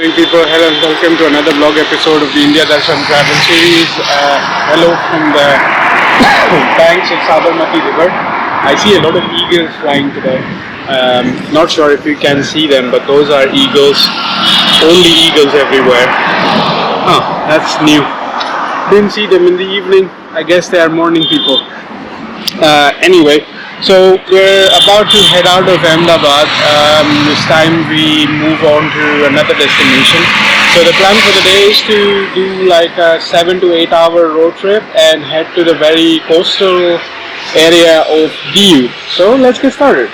Morning people, hello and welcome to another vlog episode of the India Darshan travel series. Hello from the banks of Sabarmati river. I see a lot of eagles flying today. Not sure if you can see them, but those are eagles. Only eagles everywhere. Oh, that's new. Didn't see them in the evening. I guess they are morning people. Anyway, so we're about to head out of Ahmedabad. This time we move on to another destination. So the plan for the day is to do like a 7 to 8 hour road trip and head to the very coastal area of Diu. So let's get started.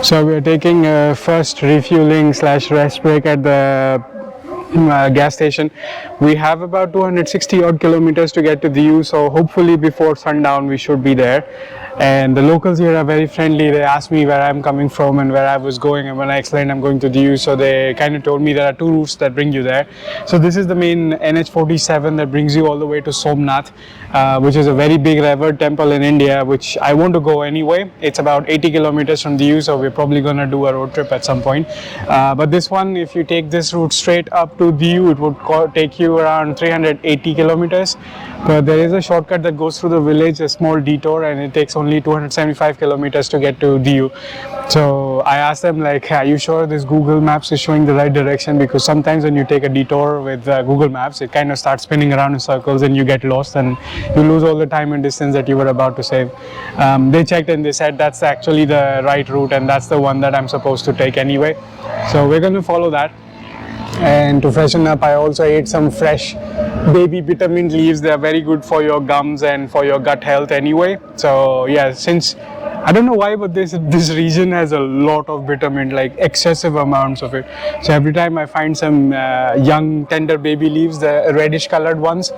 So we are taking a first refueling / rest break at the gas station. We have about 260 odd kilometers to get to Diu, so hopefully before sundown we should be there. And the locals here are very friendly. They asked me where I'm coming from and where I was going, and when I explained I'm going to Diu, so they kind of told me there are two routes that bring you there. So this is the main NH47 that brings you all the way to Somnath, which is a very big revered temple in India, which I want to go anyway. It's about 80 kilometers from Diu, so we're probably going to do a road trip at some point. But this one, if you take this route straight up to Diu, it would take you around 380 kilometers. But there is a shortcut that goes through the village, a small detour, and it takes only 275 kilometers to get to Diu. So I asked them, like, are you sure this Google Maps is showing the right direction? Because sometimes when you take a detour with Google Maps, it kind of starts spinning around in circles and you get lost and you lose all the time and distance that you were about to save. They checked and they said that's actually the right route and that's the one that I'm supposed to take anyway. So we're going to follow that. And to freshen up, I also ate some fresh baby bitter mint leaves. They are very good for your gums and for your gut health anyway. So yeah, since I don't know why, but this region has a lot of bitter mint, like excessive amounts of it. So every time I find some young tender baby leaves, the reddish colored ones,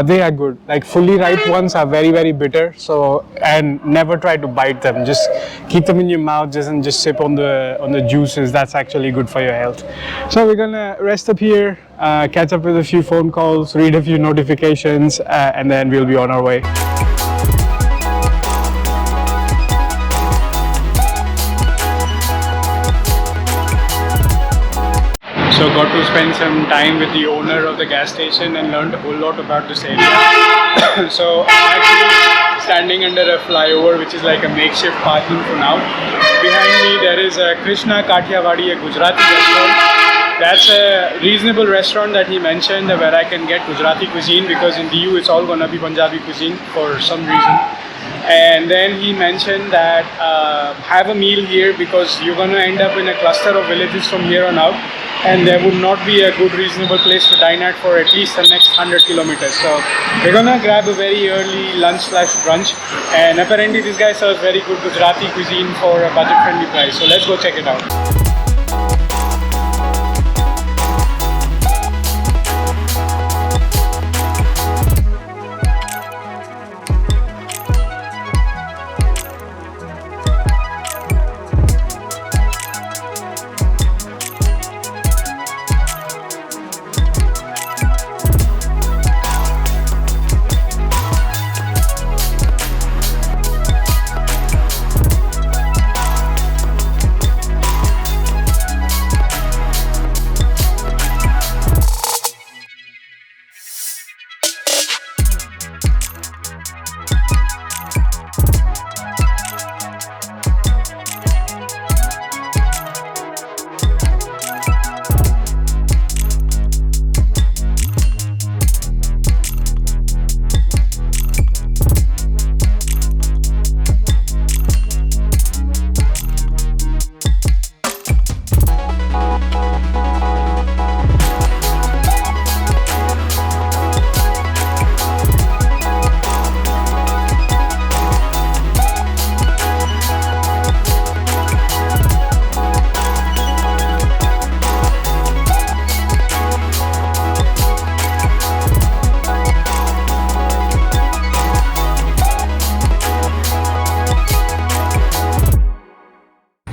they are good. Like fully ripe ones are very, very bitter. So, and never try to bite them. Just keep them in your mouth and just sip on the juices. That's actually good for your health. So we're gonna rest up here, catch up with a few phone calls, read a few notifications, and then we'll be on our way. So got to spend some time with the owner of the gas station and learned a whole lot about this area. So I'm actually standing under a flyover, which is like a makeshift parking for now. Behind me there is a Krishna Kathiawadi, a Gujarati restaurant. That's a reasonable restaurant that he mentioned where I can get Gujarati cuisine, because in Diu it's all gonna be Punjabi cuisine for some reason. And then he mentioned that have a meal here because you're gonna end up in a cluster of villages from here on out. and there would not be a good reasonable place to dine at for at least the next 100 kilometers. So we're gonna grab a very early lunch slash brunch, and apparently this guy serves very good Gujarati cuisine for a budget friendly price. So let's go check it out.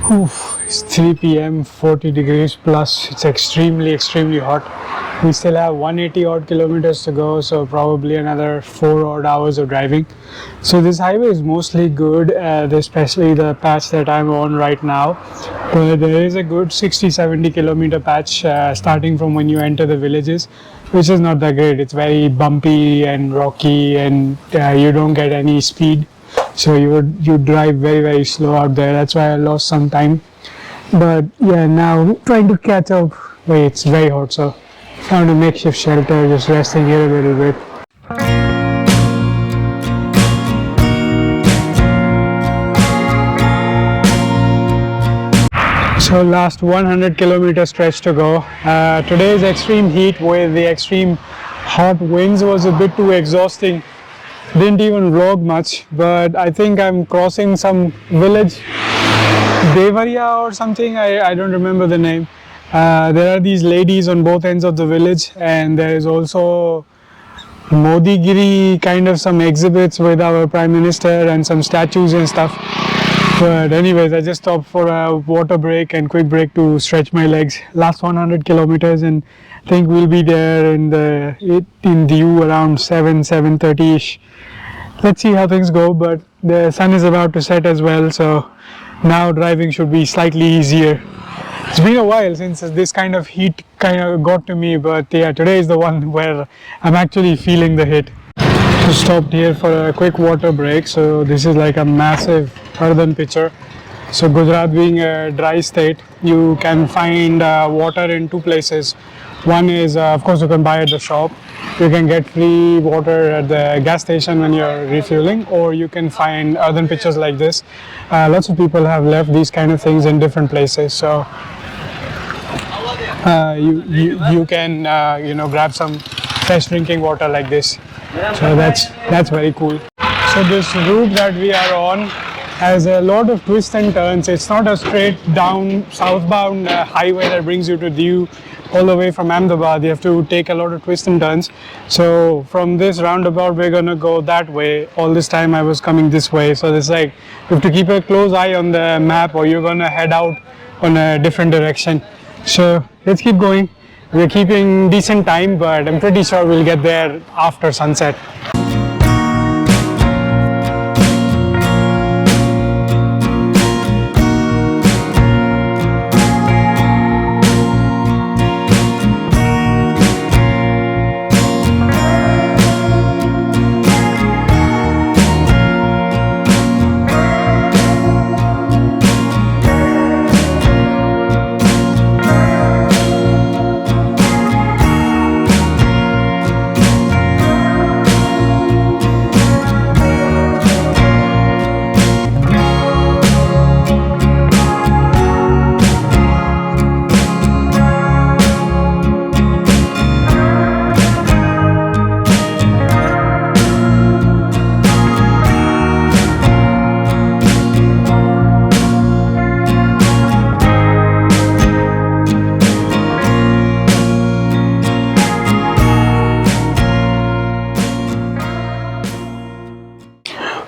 Oof, it's 3 p.m, 40 degrees plus. It's extremely hot. We still have 180 odd kilometers to go, so probably another 4 odd hours of driving. So this highway is mostly good, especially the patch that I'm on right now. But there is a good 60-70 kilometer patch starting from when you enter the villages, which is not that great. It's very bumpy and rocky, and you don't get any speed. So you drive very slow out there. That's why I lost some time. But yeah, now trying to catch up. Wait, it's very hot, so found a makeshift shelter, just resting here a little bit. So last 100 kilometer stretch to go. Today's extreme heat with the extreme hot winds was a bit too exhausting. Didn't even vlog much, but I think I'm crossing some village, Devaria or something, I don't remember the name. There are these ladies on both ends of the village, and there is also Modigiri, kind of some exhibits with our Prime Minister and some statues and stuff. But anyways, I just stopped for a water break and quick break to stretch my legs. Last 100 kilometers, and I think we'll be there in due around 7:30ish. Let's see how things go, but the sun is about to set as well, so now driving should be slightly easier. It's been a while since this kind of heat kind of got to me, but yeah, today is the one where I'm actually feeling the hit. So stopped here for a quick water break. So this is like a massive earthen pitcher. So Gujarat being a dry state, you can find water in two places. One is, of course, you can buy at the shop. You can get free water at the gas station when you're refueling, or you can find earthen pitchers like this. Lots of people have left these kind of things in different places. So you can grab some fresh drinking water like this. So that's very cool. So this route that we are on has a lot of twists and turns. It's not a straight down southbound highway that brings you to Diu all the way from Ahmedabad. You have to take a lot of twists and turns. So from this roundabout, we're gonna go that way. All this time I was coming this way. So it's like you have to keep a close eye on the map, or you're gonna head out on a different direction. So let's keep going. We're keeping decent time, but I'm pretty sure we'll get there after sunset.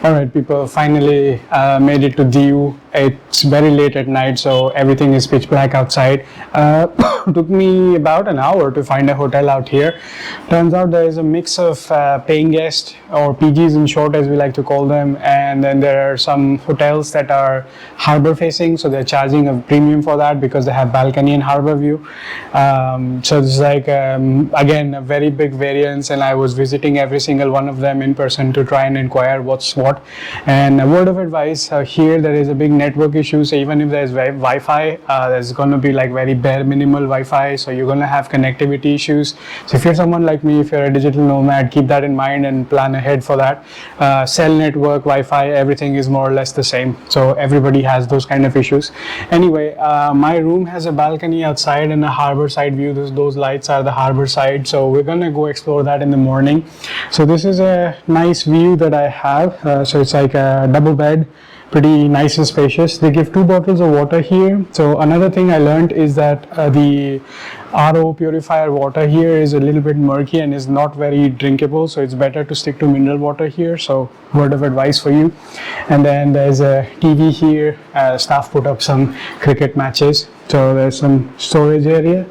All right, people, finally made it to Diu. It's very late at night, so everything is pitch black outside. Took me about an hour to find a hotel out here. Turns out there is a mix of paying guests, or PGs in short, as we like to call them, and then there are some hotels that are harbor facing, so they're charging a premium for that because they have balcony and harbor view. So it's like, again, a very big variance, and I was visiting every single one of them in person to try and inquire what's what. And a word of advice, here there is a big network issue, so even if there's Wi-Fi, there's going to be like very bare minimal Wi-Fi, so you're going to have connectivity issues. So if you're someone like me, if you're a digital nomad, keep that in mind and plan ahead for that. Cell network, Wi-Fi, everything is more or less the same, so everybody has those kind of issues. Anyway, my room has a balcony outside and a harbor side view. Those lights are the harbor side, so we're gonna go explore that in the morning. So this is a nice view that I have. So it's like a double bed, pretty nice and spacious. They give 2 bottles of water here. So another thing I learned is that the RO purifier water here is a little bit murky and is not very drinkable, so it's better to stick to mineral water here. So word of advice for you. And then there's a TV here. Staff put up some cricket matches, so there's some storage area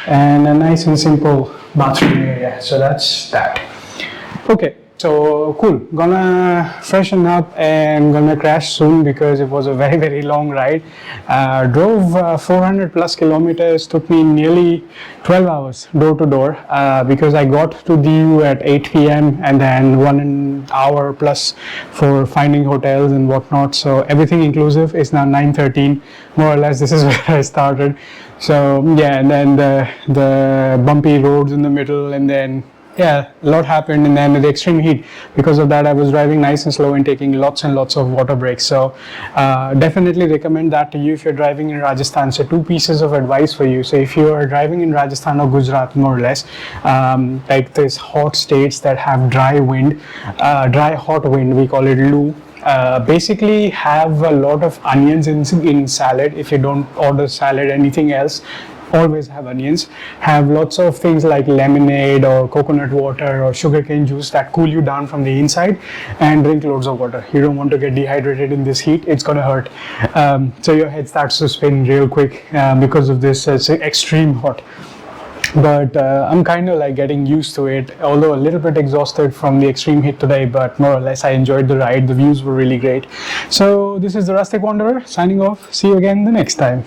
and a nice and simple bathroom area. So that's that. Okay, so cool. Gonna freshen up and gonna crash soon because it was a very long ride. Drove 400 plus kilometers. Took me nearly 12 hours door to door because I got to Diu at 8 p.m. and then 1 hour plus for finding hotels and whatnot. So everything inclusive is now 9:13. More or less, this is where I started. So yeah, and then the bumpy roads in the middle, and then yeah, a lot happened, and then the extreme heat. Because of that, I was driving nice and slow and taking lots and lots of water breaks. So definitely recommend that to you if you're driving in Rajasthan. So 2 pieces of advice for you. So if you are driving in Rajasthan or Gujarat, more or less, like these hot states that have dry wind, dry hot wind, we call it loo. Basically have a lot of onions in salad. If you don't order salad, anything else, always have onions. Have lots of things like lemonade or coconut water or sugarcane juice that cool you down from the inside, and drink loads of water. You don't want to get dehydrated in this heat. It's gonna hurt. So your head starts to spin real quick because of this extreme hot. But I'm kind of like getting used to it, although a little bit exhausted from the extreme heat today, but more or less I enjoyed the ride. The views were really great. So this is the Rustic Wanderer signing off. See you again the next time.